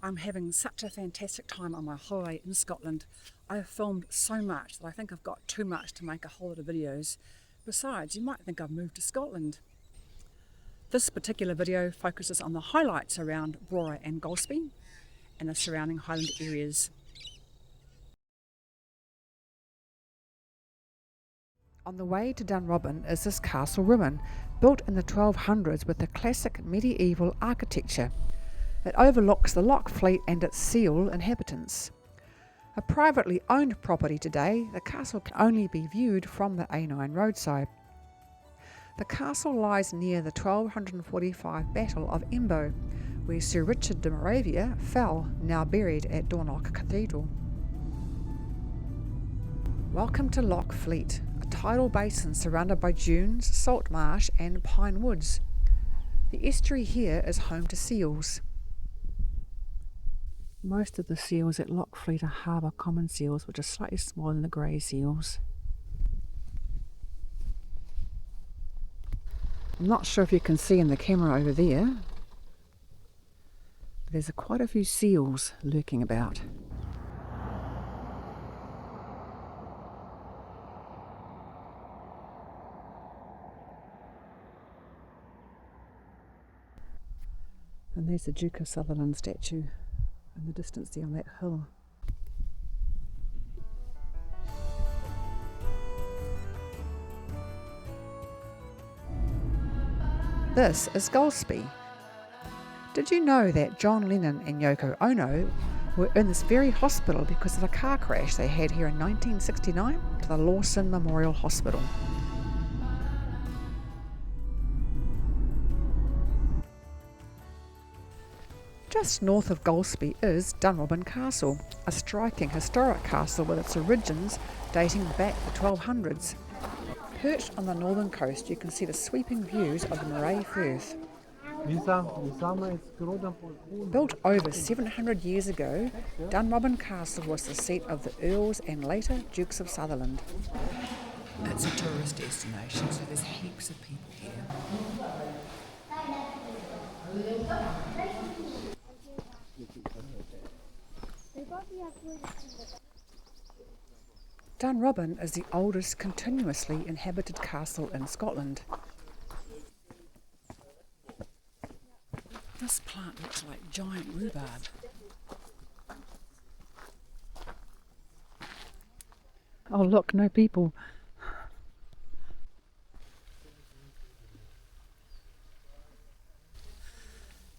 I'm having such a fantastic time on my holiday in Scotland. I've filmed so much that I think I've got too much to make a whole lot of videos. Besides, you might think I've moved to Scotland. This particular video focuses on the highlights around Brora and Golspie and the surrounding Highland areas. On the way to Dunrobin is this castle ruin, built in the 1200s with a classic medieval architecture. It overlooks the Loch Fleet and its seal inhabitants. A privately owned property today, the castle can only be viewed from the A9 roadside. The castle lies near the 1245 Battle of Embo, where Sir Richard de Moravia fell, now buried at Dornoch Cathedral. Welcome to Loch Fleet, a tidal basin surrounded by dunes, salt marsh and pine woods. The estuary here is home to seals. Most of the seals at Loch Fleet are harbour common seals, which are slightly smaller than the grey seals. I'm not sure if you can see in the camera over there, but there's quite a few seals lurking about. And there's the Duke of Sutherland statue in the distance there on that hill. This is Golspie. Did you know that John Lennon and Yoko Ono were in this very hospital because of a car crash they had here in 1969 to the Lawson Memorial Hospital? Just north of Golspie is Dunrobin Castle, a striking historic castle with its origins dating back the 1200s. Perched on the northern coast, you can see the sweeping views of the Moray Firth. Built over 700 years ago, Dunrobin Castle was the seat of the Earls and later Dukes of Sutherland. It's a tourist destination, so there's heaps of people here. Dunrobin is the oldest continuously inhabited castle in Scotland. This plant looks like giant rhubarb. Oh look, no people.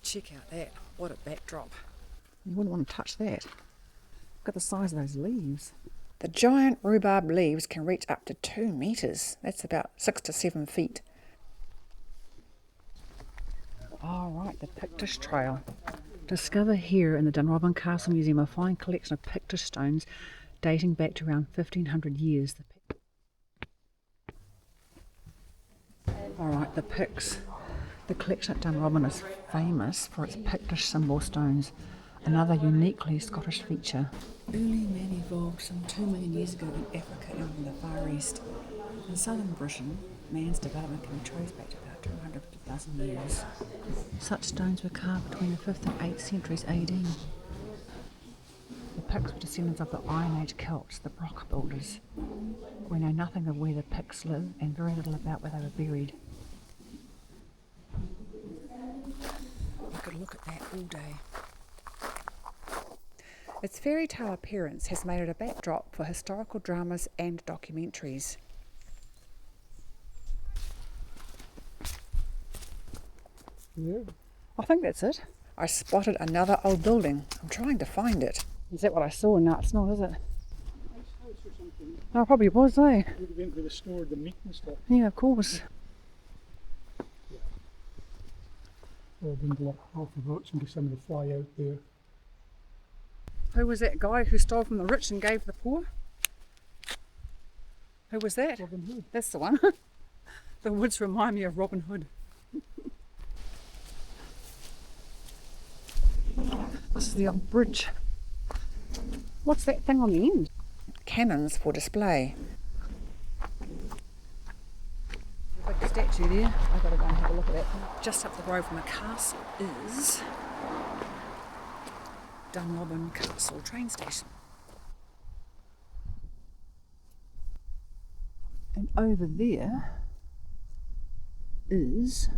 Check out that, what a backdrop. You wouldn't want to touch that. Look at the size of those leaves. The giant rhubarb leaves can reach up to 2 metres. That's about 6 to 7 feet. All right, the Pictish Trail. Discover here in the Dunrobin Castle Museum a fine collection of Pictish stones dating back to around 1500 years. All right, the Picts. The collection at Dunrobin is famous for its Pictish symbol stones, another uniquely Scottish feature. Early man evolved some 2 million years ago in Africa and in the Far East. In southern Britain, man's development can be traced back to about 250,000 years. Such stones were carved between the 5th and 8th centuries AD. The Picts were descendants of the Iron Age Celts, the Broch builders. We know nothing of where the Picts live and very little about where they were buried. You could look at that all day. Its fairy tale appearance has made it a backdrop for historical dramas and documentaries. Yeah. I think that's it. I spotted another old building. I'm trying to find it. Is that what I saw? No, it's not, is it? Oh, it probably was, eh? Would have been where they stored the meat and stuff. Yeah, of course. Yeah. Or been block off the boats and give somebody to fly out there. Who was that guy who stole from the rich and gave the poor? Who was that? Robin Hood. That's the one. The woods remind me of Robin Hood. This is the old bridge. What's that thing on the end? Cannons for display. Big statue there. I've got to go and have a look at that. Just up the road from the castle is Dunrobin Castle train station. And over there is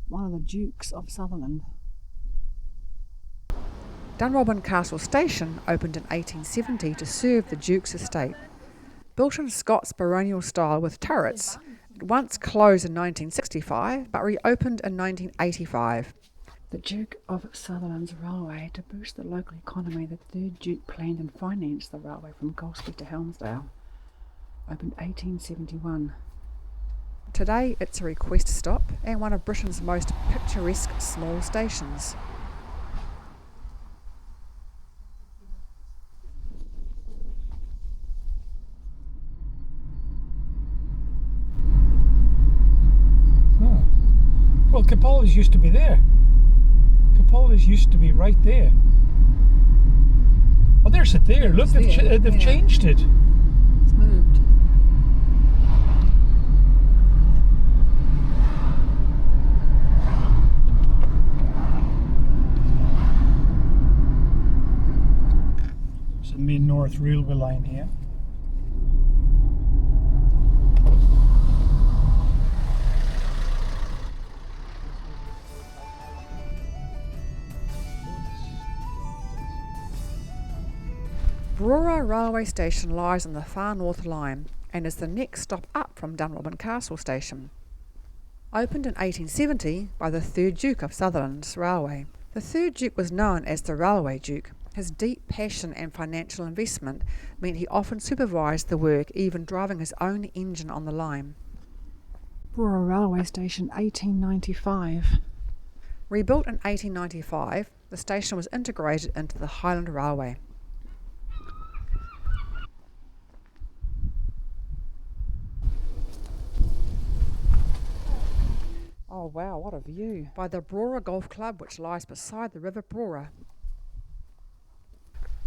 one of the Dukes of Sutherland. Dunrobin Castle Station opened in 1870 to serve the Duke's estate. Built in Scots baronial style with turrets, it once closed in 1965 but reopened in 1985. The Duke of Sutherland's railway. To boost the local economy, the third Duke planned and financed the railway from Golspie to Helmsdale. Opened 1871. Today it's a request stop and one of Britain's most picturesque small stations. Oh. Well, Capola's used to be there. Capola's used to be right there. Oh, there's it there. Look, they've changed it. It's moved. It's the main North Railway line here. Brora railway station lies on the far north line and is the next stop up from Dunrobin Castle Station. Opened in 1870 by the 3rd Duke of Sutherland's railway. The 3rd Duke was known as the Railway Duke. His deep passion and financial investment meant he often supervised the work, even driving his own engine on the line. Brora railway station 1895. Rebuilt in 1895, the station was integrated into the Highland Railway. Oh wow, what a view! By the Brora Golf Club, which lies beside the River Brora.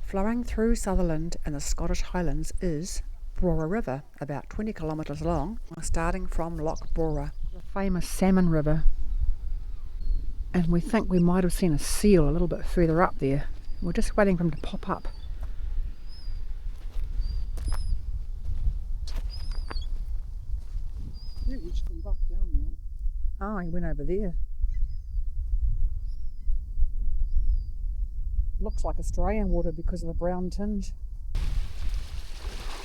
Flowing through Sutherland and the Scottish Highlands is Brora River, about 20 kilometres long, starting from Loch Brora, the famous salmon river. And we think we might have seen a seal a little bit further up there. We're just waiting for him to pop up. Yeah, he's come back down now. Oh, he went over there. Looks like Australian water because of the brown tinge.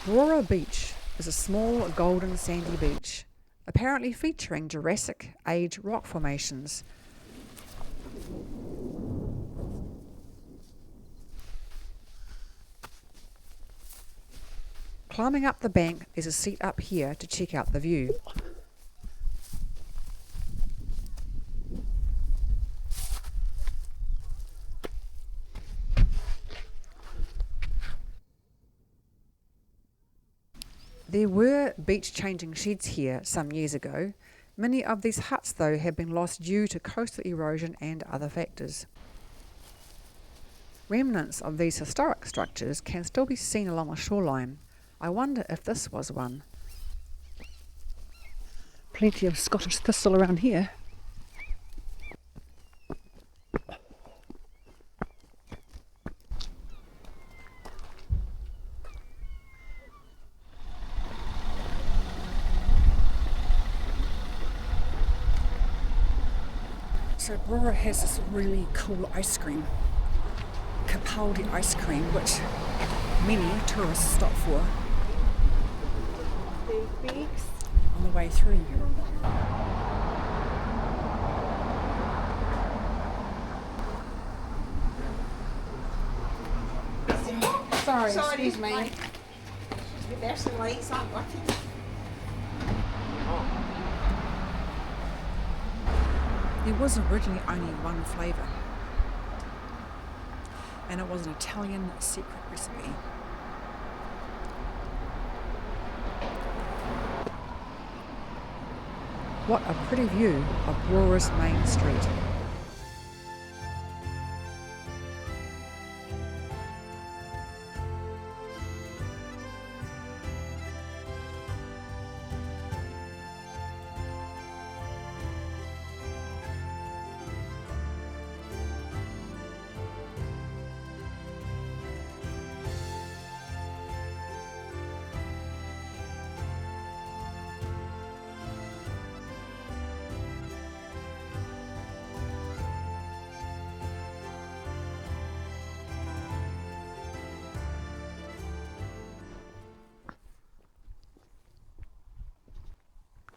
Brora Beach is a small golden sandy beach, apparently featuring Jurassic age rock formations. Climbing up the bank, there's a seat up here to check out the view. There were beach-changing sheds here some years ago. Many of these huts, though, have been lost due to coastal erosion and other factors. Remnants of these historic structures can still be seen along the shoreline. I wonder if this was one. Plenty of Scottish thistle around here. So Brora has this really cool ice cream, Capaldi ice cream, which many tourists stop for on the way through. Sorry, excuse me. The best lights aren't working. There was originally only one flavour, and it was an Italian secret recipe. What a pretty view of Brora's main street.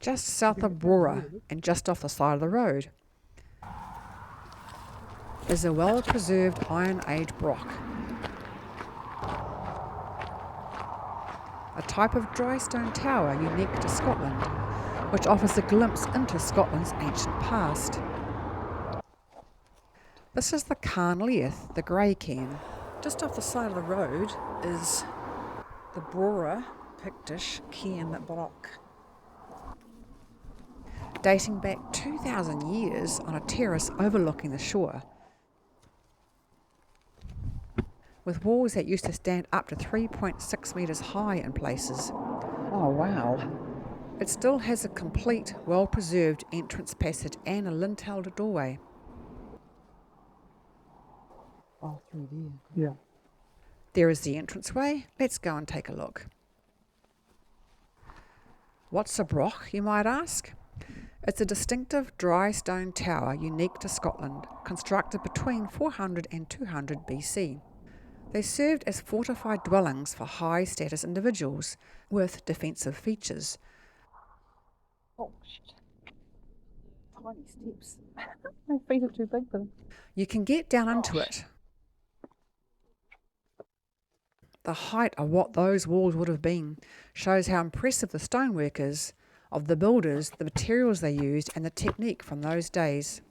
just south of Brora and just off the side of the road, is a well-preserved Iron Age broch, a type of dry stone tower unique to Scotland, which offers a glimpse into Scotland's ancient past. This is the Cairn Leith, the grey cairn. Just off the side of the road is the Brora Pictish Cairn Broch, dating back 2,000 years on a terrace overlooking the shore, with walls that used to stand up to 3.6 metres high in places. Oh wow. It still has a complete, well-preserved entrance passage and a lintelled doorway. Oh, through there. Yeah. There is the entranceway. Let's go and take a look. What's a broch, you might ask? It's a distinctive dry stone tower unique to Scotland, constructed between 400 and 200 BC. They served as fortified dwellings for high-status individuals with defensive features. Oh, shit. Tiny steps. My feet are too big for them. You can get down into it. The height of what those walls would have been shows how impressive the stonework is, of the builders, the materials they used, and the technique from those days.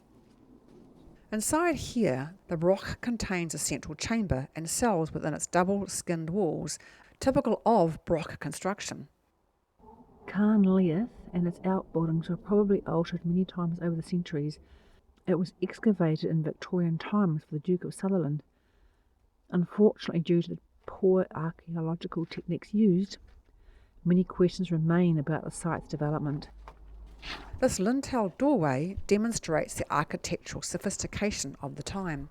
Inside here, the broch contains a central chamber and cells within its double-skinned walls, typical of broch construction. Cairn Leith and its outbuildings were probably altered many times over the centuries. It was excavated in Victorian times for the Duke of Sutherland. Unfortunately, due to the poor archaeological techniques used, many questions remain about the site's development. This lintelled doorway demonstrates the architectural sophistication of the time.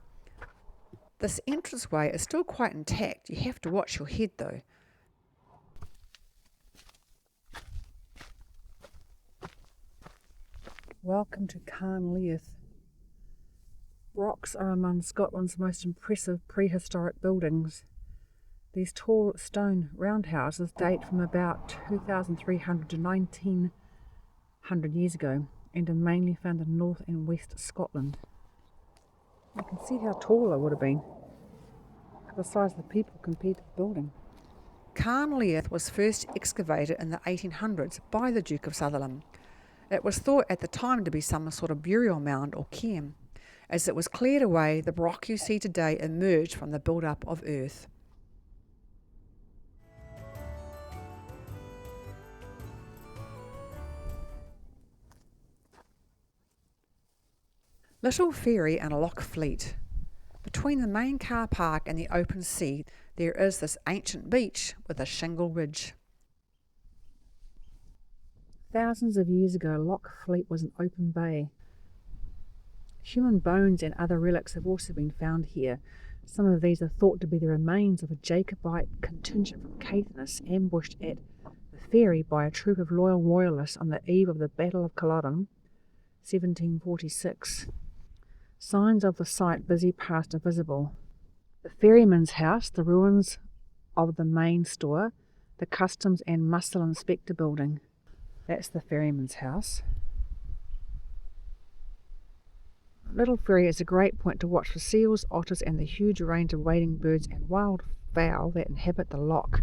This entranceway is still quite intact. You have to watch your head though. Welcome to Cairn Leith. Brochs are among Scotland's most impressive prehistoric buildings. These tall stone roundhouses date from about 2,300 to 1,900 years ago and are mainly found in north and west Scotland. You can see how tall they would have been, the size of the people compared to the building. Cairn Leith was first excavated in the 1800s by the Duke of Sutherland. It was thought at the time to be some sort of burial mound or cairn. As it was cleared away, the broch you see today emerged from the build-up of earth. Little ferry and lock fleet. Between the main car park and the open sea, there is this ancient beach with a shingle ridge. Thousands of years ago, Loch Fleet was an open bay. Human bones and other relics have also been found here. Some of these are thought to be the remains of a Jacobite contingent from Caithness ambushed at the ferry by a troop of loyal royalists on the eve of the Battle of Culloden, 1746. Signs of the site busy past are visible. The ferryman's house, the ruins of the main store, the customs and mussel inspector building. That's the ferryman's house. Little Ferry is a great point to watch for seals, otters and the huge range of wading birds and wild fowl that inhabit the loch.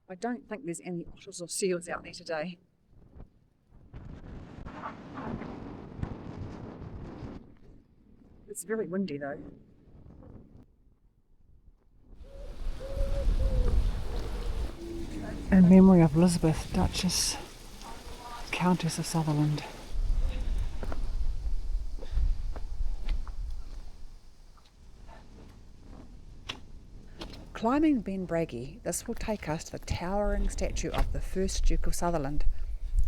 I don't think there's any otters or seals out there today. It's very windy though. In memory of Elizabeth, Duchess, Countess of Sutherland. Climbing Ben Bhraggie, this will take us to the towering statue of the first Duke of Sutherland,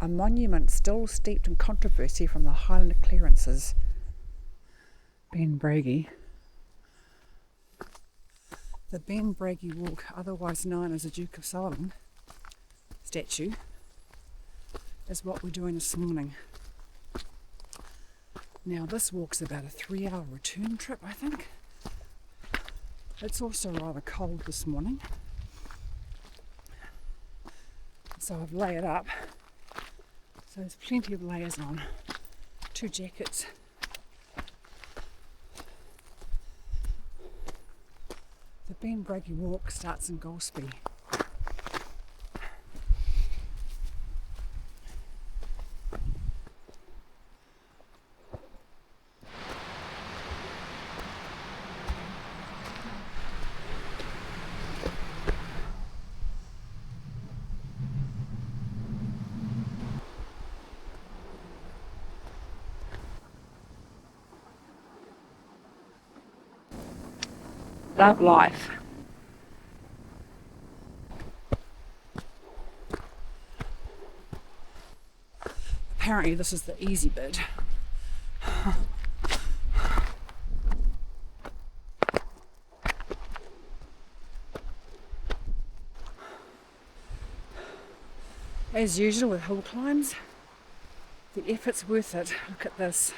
a monument still steeped in controversy from the Highland clearances. Ben Bhraggie. The Ben Bhraggie walk, otherwise known as the Duke of Sutherland statue, is what we're doing this morning. Now this walk's about a 3-hour return trip, I think. It's also rather cold this morning, so I've layered up. So there's plenty of layers on. 2 jackets. The Ben Bhraggie walk starts in Golspie. Love life. Apparently this is the easy bit. As usual with hill climbs, the effort's worth it. Look at this.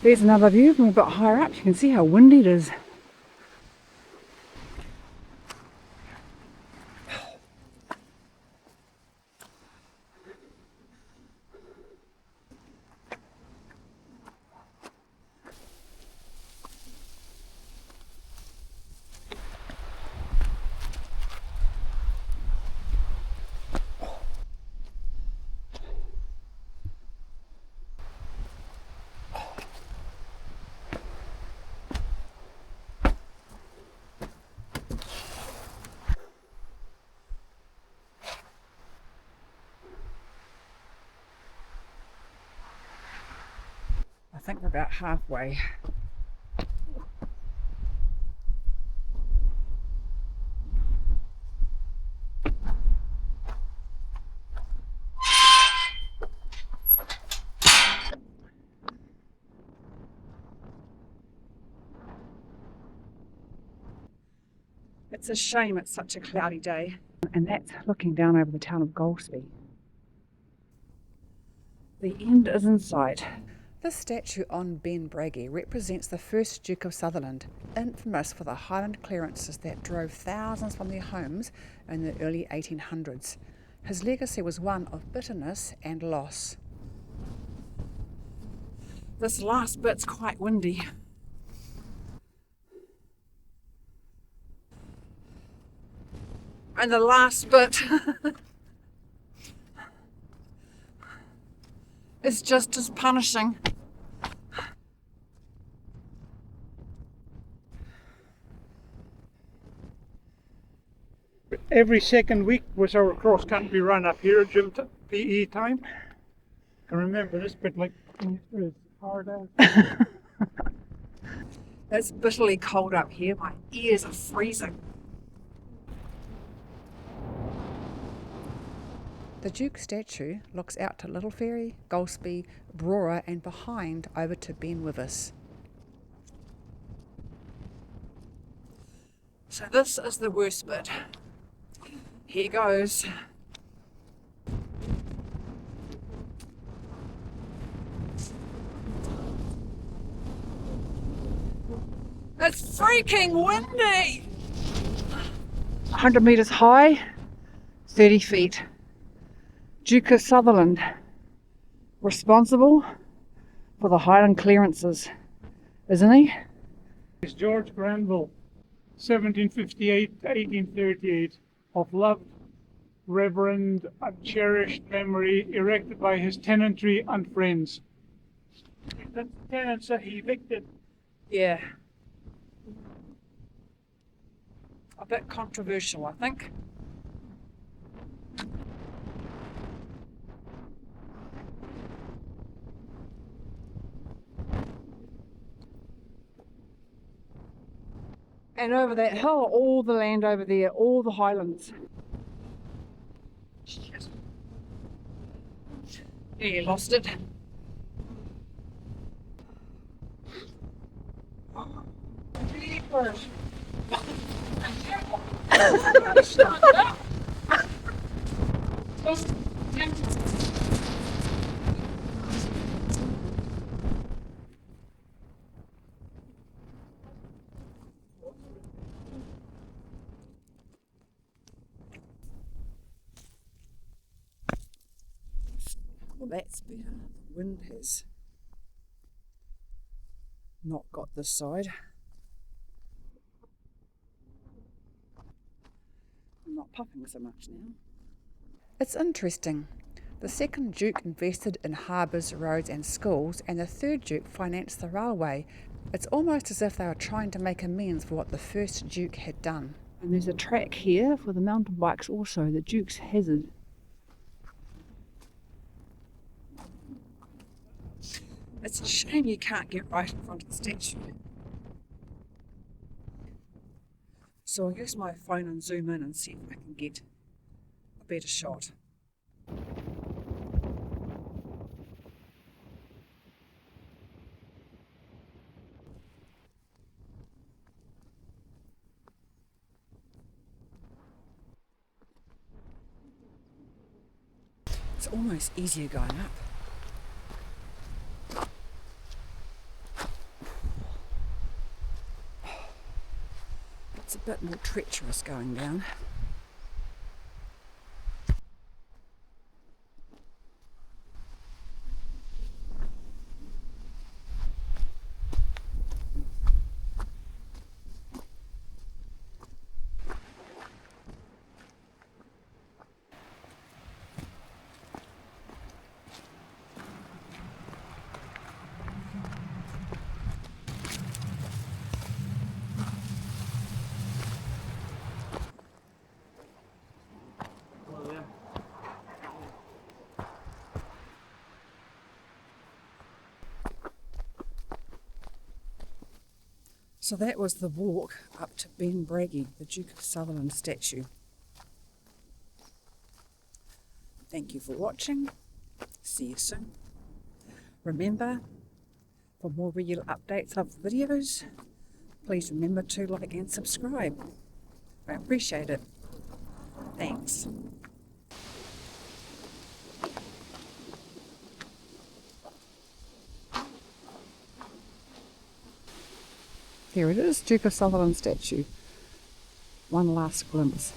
There's another view from a bit higher up. You can see how windy it is. I think we're about halfway. It's a shame it's such a cloudy day. And that's looking down over the town of Golspie. The end is in sight. This statue on Ben Bhraggie represents the first Duke of Sutherland, infamous for the Highland clearances that drove thousands from their homes in the early 1800s. His legacy was one of bitterness and loss. This last bit's quite windy. And the last bit is just as punishing. Every second week was our cross-country run up here at gym PE time. I remember this bit like it's hard out. It's bitterly cold up here. My ears are freezing. The Duke statue looks out to Little Ferry, Golspie, Brora and behind over to Ben Withus. So this is the worst bit. Here goes. It's freaking windy! 100 metres high, 30 feet. Duke of Sutherland, responsible for the Highland clearances, isn't he? It's George Granville, 1758 to 1838, of loved, reverend and cherished memory, erected by his tenantry and friends. The tenants that he evicted. Yeah. A bit controversial, I think. And over that hill, all the land over there, all the Highlands. Shit. Yeah, lost it. Well, that's better. The wind has not got this side. I'm not puffing so much now. It's interesting. The second Duke invested in harbours, roads and schools, and the third Duke financed the railway. It's almost as if they were trying to make amends for what the first Duke had done. And there's a track here for the mountain bikes also, the Duke's Hazard. It's a shame you can't get right in front of the statue. So I'll use my phone and zoom in and see if I can get a better shot. It's almost easier going up. It's a bit more treacherous going down. So that was the walk up to Ben Bhraggie, the Duke of Sutherland statue. Thank you for watching. See you soon. Remember, for more regular updates of the videos, please remember to like and subscribe. I appreciate it. Thanks. Here it is, Duke of Sutherland statue. One last glimpse.